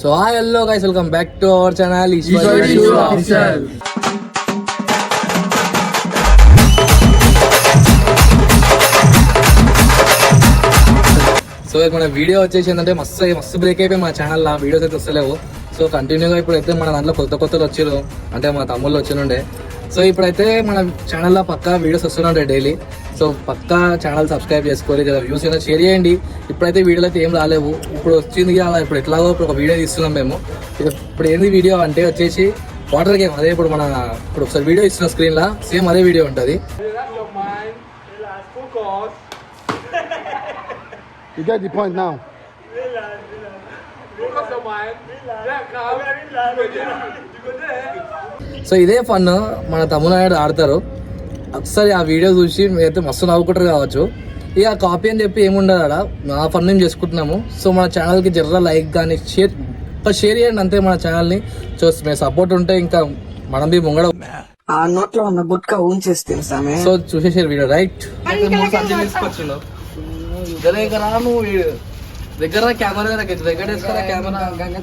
So hi hello guys, welcome back to our channel Official. So మన video వచ్చేసి ఏంటంటే మస్తు బ్రేక్ అయిపోయి మా ఛానల్ వీడియోస్ అయితే వస్తలేవు. సో కంటిన్యూగా ఇప్పుడైతే మన దాంట్లో కొత్తలు వచ్చారు, అంటే మా తమ్ముళ్ళు వచ్చినుండే. సో ఇప్పుడైతే మన ఛానల్లో పక్కా వీడియోస్ వస్తుండే డైలీ. సో పక్కా ఛానల్ సబ్స్క్రైబ్ చేసుకోవాలి, జర వ్యూస్ అయినా షేర్ చేయండి. ఇప్పుడైతే వీడియోలు అయితే ఏం రాలేవు, ఇప్పుడు వచ్చింది అలా. ఇప్పుడు ఎట్లాగో ఇప్పుడు ఒక వీడియో తీస్తున్నాం మేము. ఇప్పుడు ఏంది వీడియో అంటే వచ్చేసి వాటర్ గేమ్. అదే ఇప్పుడు ఒకసారి వీడియో ఇస్తున్న స్క్రీన్లో సేమ్ అదే వీడియో ఉంటుంది. You get the point now. So ఇదే ఫన్ మన తమ్ముడు ఆడతారు. ఒకసారి ఆ వీడియో చూసి మీరైతే మస్తు నవ్వుకుంటారు కావచ్చు. ఇక కాపీ అని చెప్పి ఏముండదు ఆడ, నా ఫన్ మేము చేసుకుంటున్నాము. సో మన ఛానల్కి జర్ర లైక్ కానీ షేర్ చేయండి అంతే. మన ఛానల్ని చూసి మేము సపోర్ట్ ఉంటే ఇంకా మనం బి ముంగడ ఆ నోట్లో ఉన్న గుట్కా ఉంచేస్తే సామె. సో చూసేసారు వీడియో రైట్. తీసుకొచ్చిండు దగ్గర కెమెరా దగ్గర వేసుకురా కెమెరా.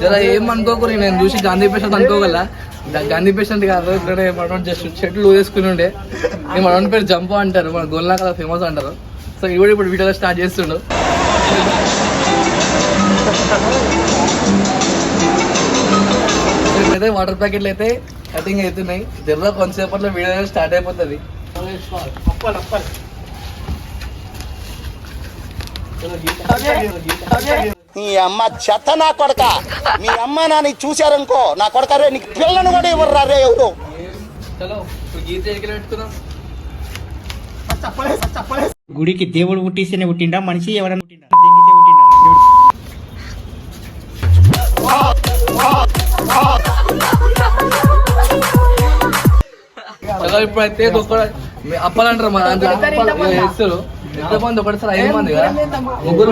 జర ఏమనుకోకు, నేను చూసి గాంధీ పేషెంట్ అనుకోగల. గాంధీ పేషెంట్ కాదు, ఇక్కడ మనం జస్ట్ చెట్లు వేసుకుని ఉండే. మన పేరు జంపో అంటారు, మన గోల్నా కదా ఫేమస్ అంటారు. సో ఇప్పుడు వీడియోలో స్టార్ట్ చేస్తుండు. అయితే వాటర్ ప్యాకెట్లు అయితే కటింగ్ అవుతున్నాయి. జర్ర కొంతసేపట్లో వీడియో స్టార్ట్ అయిపోతుంది. నీ అమ్మ చెత్త నా కొడక, మీ అమ్మ నాన్న చూశారనుకో నా కొడక రే, నీకు పిల్లను కూడా ఎవరు రే ఎవరు. చలో ఇప్పుడు గీత ఎగిరి పెట్టుకుందాం. గుడికి దేవుడు పుట్టిస్తేనే పుట్టిండా, మనిషి ఎవరైనా పుట్టిండా? దెంగితే పుట్టిండా? చలో ఇప్పుడైతే అప్పాలంటారు మన వేస్తారు. ఎంతమంది ఒకటిసారి 5 మంది కదా, ముగ్గురు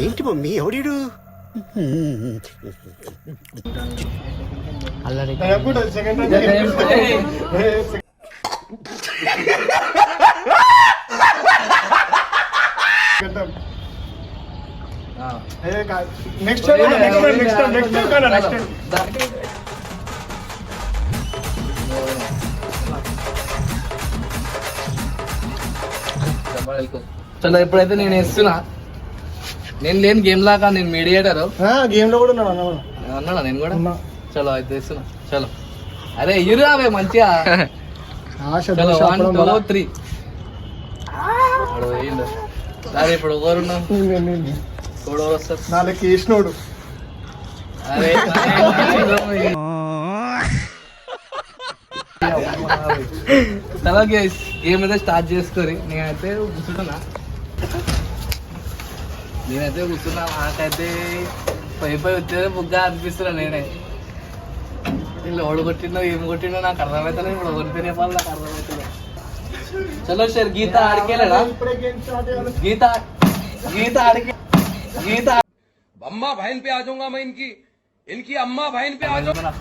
ఏంటి మమ్మీ ఎవడు నెక్స్ట్ చలో ఇప్పుడైతే నేను వేస్తున్నా. నేను లేని గేమ్ లాగా నేను మీడియేటర్ గేమ్ లో కూడా అన్నాడా నేను కూడా. చలో అయితే వేస్తున్నా. చలో అరే ఇరు అవే మంచిగా. చలో 1 2 3 సరే ఇప్పుడు ఎవరున్నాం కూడా వస్తారు. నాలుగు వేసినోడు. అరే చలో గేస్ గేమ్ అయితే స్టార్ట్ చేసుకొని నేనైతే కూర్చుంటున్నా. నాకైతే పై వచ్చేది బుగ్గా అనిపిస్తున్నా. నేనే వీళ్ళు ఓడి కొట్టిందో ఏం కొట్టిండో నాకు అర్థమవుతుంది. ఇప్పుడు కొడితేనే వాళ్ళు నాకు అర్థమవుతుంది. చలో సార్ గీత ఆడికేలేడా? గీత ఆడికే గీత अम्मा बहन पे आ जाऊंगा मैं, इनकी अम्मा बहन पे आ जाऊंगा.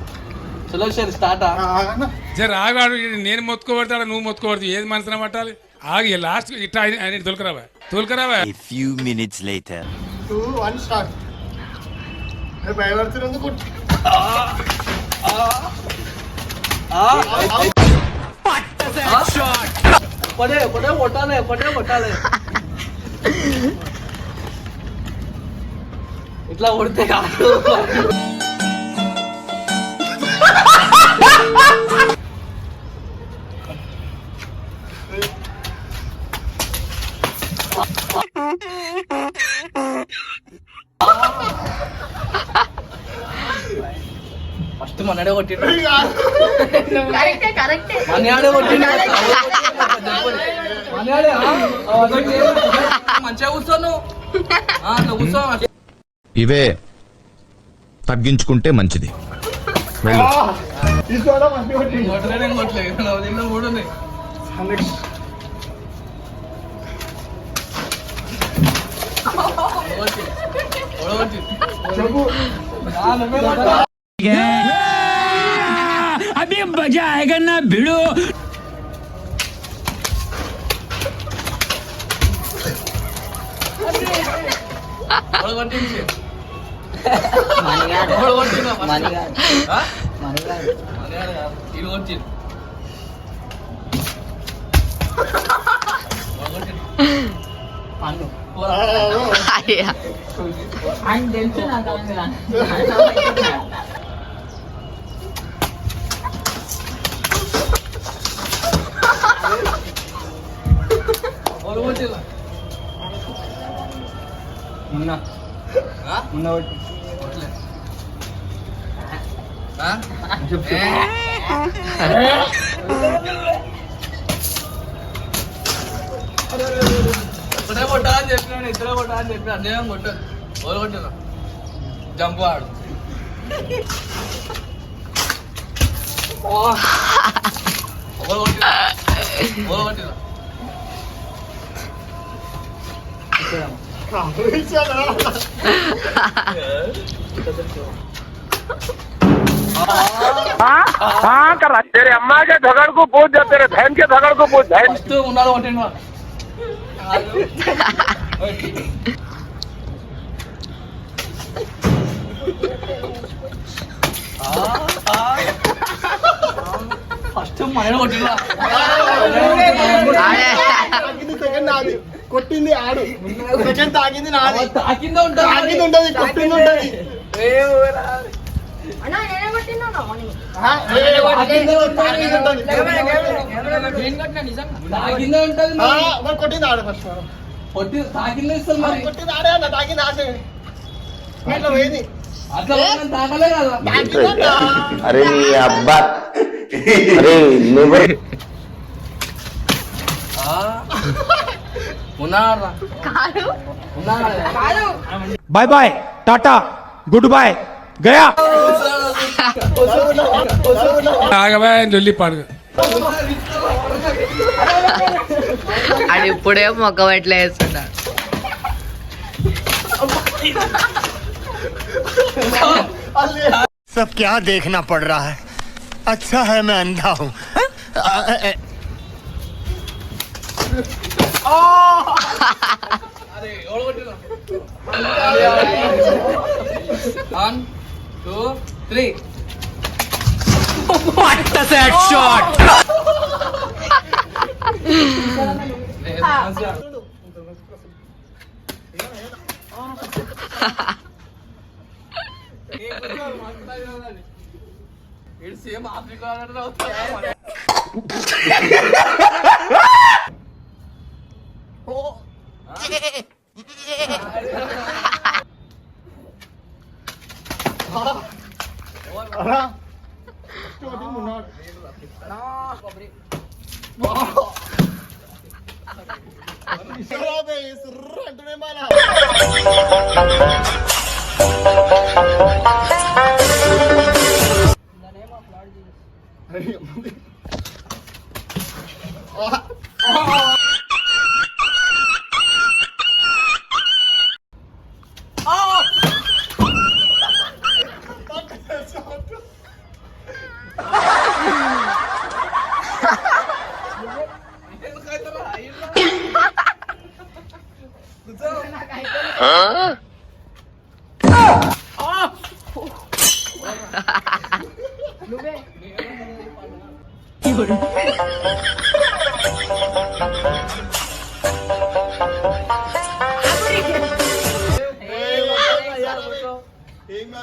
చలో సార్ స్టార్ట్. జర ఆగాడు, నేను మొత్తుకోబడతాడు, నువ్వు మొత్తుకోబడతావు, ఏది మనసున పట్టాలి? ఆగి లాస్ట్ ఇట్లా ఆయన తోలుకరావా. A few minutes later. 2 1 start. భయపడుతున్నందుకు పడే కొట్టాలి. ఇట్లా కొడితే కాదు. ఫస్ట్ మనడే కొట్టిండు. మంచిగా కూర్చోను కూర్చో. ఇవే తగ్గించుకుంటే మంచిది. अभी मजा आएगा ना भिड़ो. ఆయన తెలుసు నాకు ఇప్పుడే కొట్టాలని చెప్పినాడు, ఇద్దరే కొట్టాలని చెప్పినా నేను కొట్టాను. ఓలు కొట్టినా జంపు ఆడు. ఓలు కొట్టినా ఓలు కొట్టినా तेरे अम्मा के धगड़ को पूछ जा, तेरे बहन के धगड़ को पूछ। ఫస్ట్ ఉన్నాడు కొట్టిన ఫస్ట్ మైన కొట్టినా సెకండ్ నాది, కొట్టింది ఆడు. సెకండ్ తాగింది నాది. తాకిందో తాగింది ఉంటది, కొట్టింది ఉంటది. కొట్టింది ఆడు ఫస్ట్. తాకిందో ఇస్తాం మరి. కొట్టింది ఆడే అన్న, తాగింది ఆశ అట్లా పోయింది. అట్లా తాకలే కదా. అరే నీ అబ్బా, అరే నువ్వే ఉన్నారా bye bye tata good bye గయా ఆగవా లొల్లి పాడు. అది ఇప్పుడే మొక్క ఎట్లా వేస్తున్నా सब क्या देखना पड़ रहा है, अच्छा है मैं अंधा हूँ. అరే ఎవరు కొట్టినా 1 2 3 వాట్ ద సెట్ షాట్ ఇది సేమ్ ఆఫ్రికా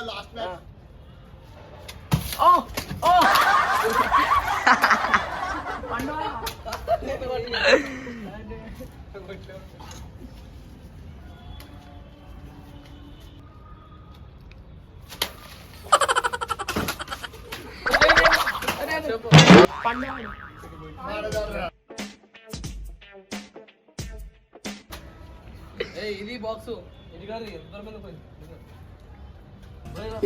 లాస్ట్ మ్యాచ్. ఇది బాక్స్ ఇది కాదు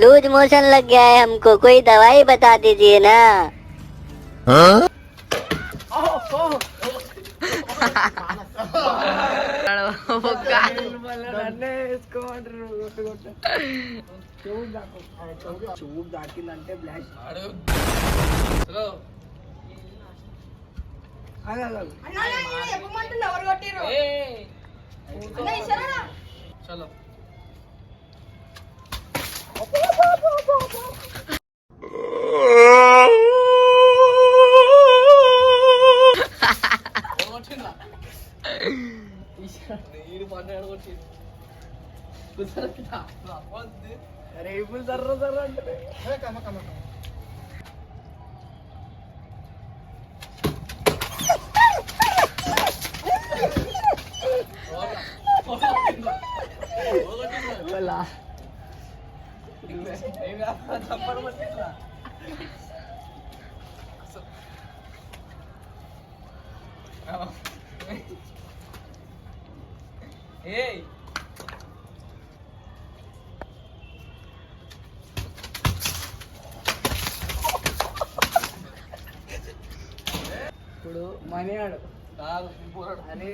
लूज मोशन लग गया है हमको, कोई दवाई बता दीजिए ना. చూపు దాటిందంటే బ్లాక్ చలో రేపులు జర్ర జర్ర అంటే ఇప్పుడు మనీ ఆడు అని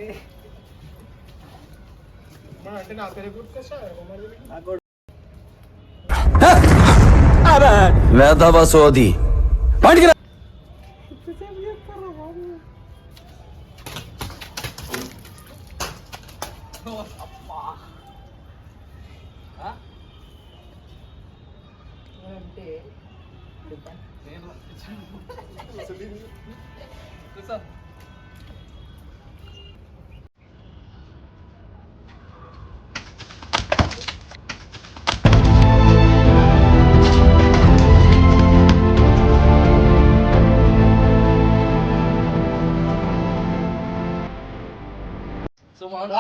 వేదవ సోది సో మనం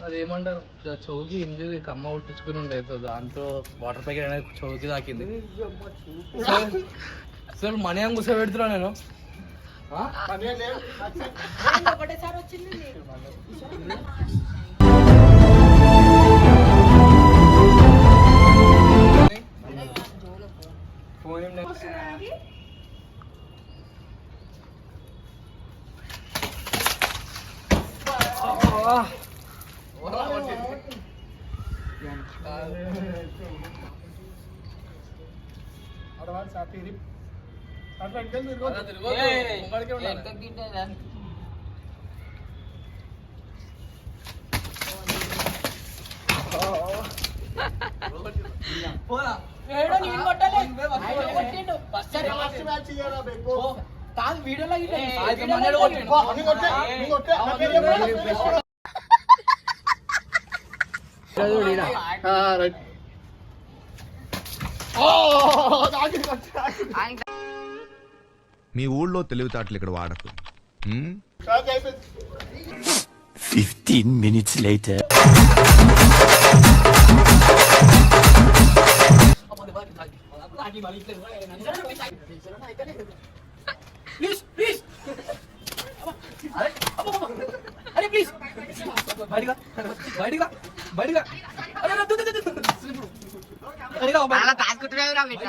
అదేమంటారు చౌకి ఇంజరీ కమ్మ ఉట్టించుకుని ఉండే సో దాంతో వాటర్ ప్యాకెట్ అనేది చౌకి తాకింది. సార్ మనీ అని కూర్చోబెడుతున్నా నేను. ఒకటేసారి వచ్చింది. మీ ఊళ్ళో తెలివితేటలు ఇక్కడ వాడకు. 15 minutes later. అలా తాసుకుంటున్నావురా బిడ్డ.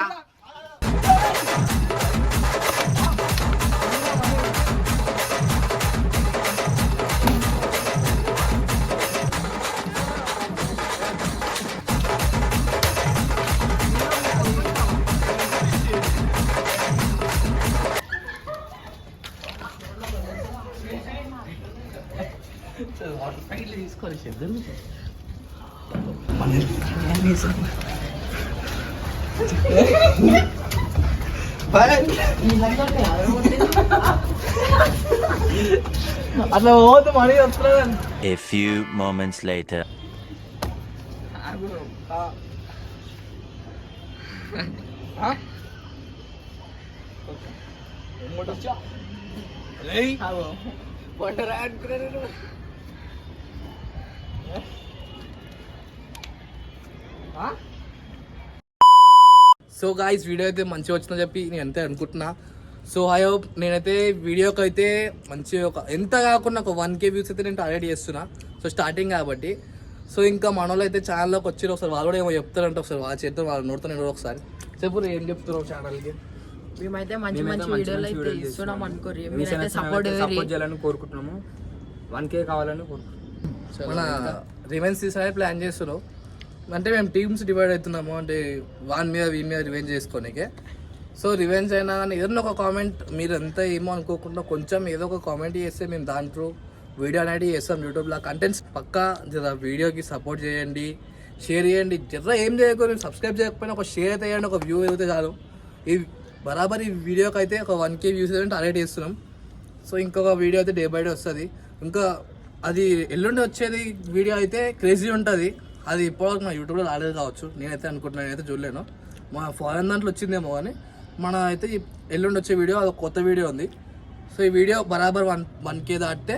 తీసుకోవాలి అట్లా పోతే మనీ వస్తున్నాను. A few moments later. So guys video అయితే మంచిగా వచ్చిందని చెప్పి నేను అంతే అనుకుంటున్నా. సో ఐ హోప్ నేనైతే వీడియోకి అయితే మంచి ఒక ఎంత కాకుండా ఒక 1K వ్యూస్ అయితే నేను టార్గెట్ చేస్తున్నా. సో స్టార్టింగ్ కాబట్టి సో ఇంకా మన వాళ్ళు అయితే ఛానల్లోకి వచ్చి ఒకసారి వాళ్ళు కూడా ఏమో చెప్తారంటే ఒకసారి వాళ్ళ చేద్దాం, వాళ్ళు నోడుతూ నేను ఒకసారి చెప్పు ఏం చెప్తున్నావు ఛానల్కి. మేమైతే మంచి మంచి వీడియోలు అయితే ఇస్తున్నాం అనుకోరు, సపోర్ట్ చేయాలని కోరుకుంటున్నాము. 1K కావాలని కోరుకుంటున్నాం. మన రివెంజ్ తీసానే ప్లాన్ చేస్తున్నాం. అంటే మేము టీమ్స్ డివైడ్ అవుతున్నాము, అంటే వీని మీద రివెంజ్ చేసుకోనికే. సో రివెంజ్ అయినా కానీ ఏదైనా ఒక కామెంట్ మీరు అంతా ఏమో అనుకోకుండా కొంచెం ఏదో ఒక కామెంట్ చేస్తే మేము దాంట్లో వీడియో అనేది చేస్తాం. యూట్యూబ్లో కంటెంట్స్ పక్కా వీడియోకి సపోర్ట్ చేయండి, షేర్ చేయండి. జర్ర ఏం చేయకూడదు, సబ్స్క్రైబ్ చేయకపోయినా ఒక షేర్ అయితే చేయండి, ఒక వ్యూ అయితే చాలు. ఈ బరాబర్ ఈ వీడియోకి అయితే ఒక 1K వ్యూస్ అయితే టార్గెట్ చేస్తున్నాం. సో ఇంకొక వీడియో అయితే డే బై డే వస్తుంది. ఇంకా అది ఎల్లుండి వచ్చేది వీడియో అయితే క్రేజీ ఉంటుంది. అది ఇప్పటివరకు మా యూట్యూబ్లో రాలేదు కావచ్చు, నేనైతే అనుకుంటున్నాను, నేనైతే చూడలేను. మా ఫారెన్ దాంట్లో వచ్చిందేమో కానీ మన అయితే ఎల్లుండి వచ్చే వీడియో అది కొత్త వీడియో ఉంది. సో ఈ వీడియో బరాబర్ 1K దాటితే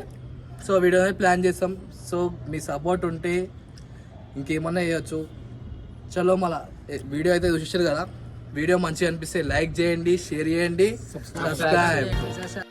సో వీడియో అనేది ప్లాన్ చేస్తాం. సో మీ సపోర్ట్ ఉంటే ఇంకేమన్నా చేయొచ్చు. చలో మళ్ళా వీడియో అయితే చూసారు కదా, వీడియో మంచిగా అనిపిస్తే లైక్ చేయండి, షేర్ చేయండి, సబ్స్క్రైబ్.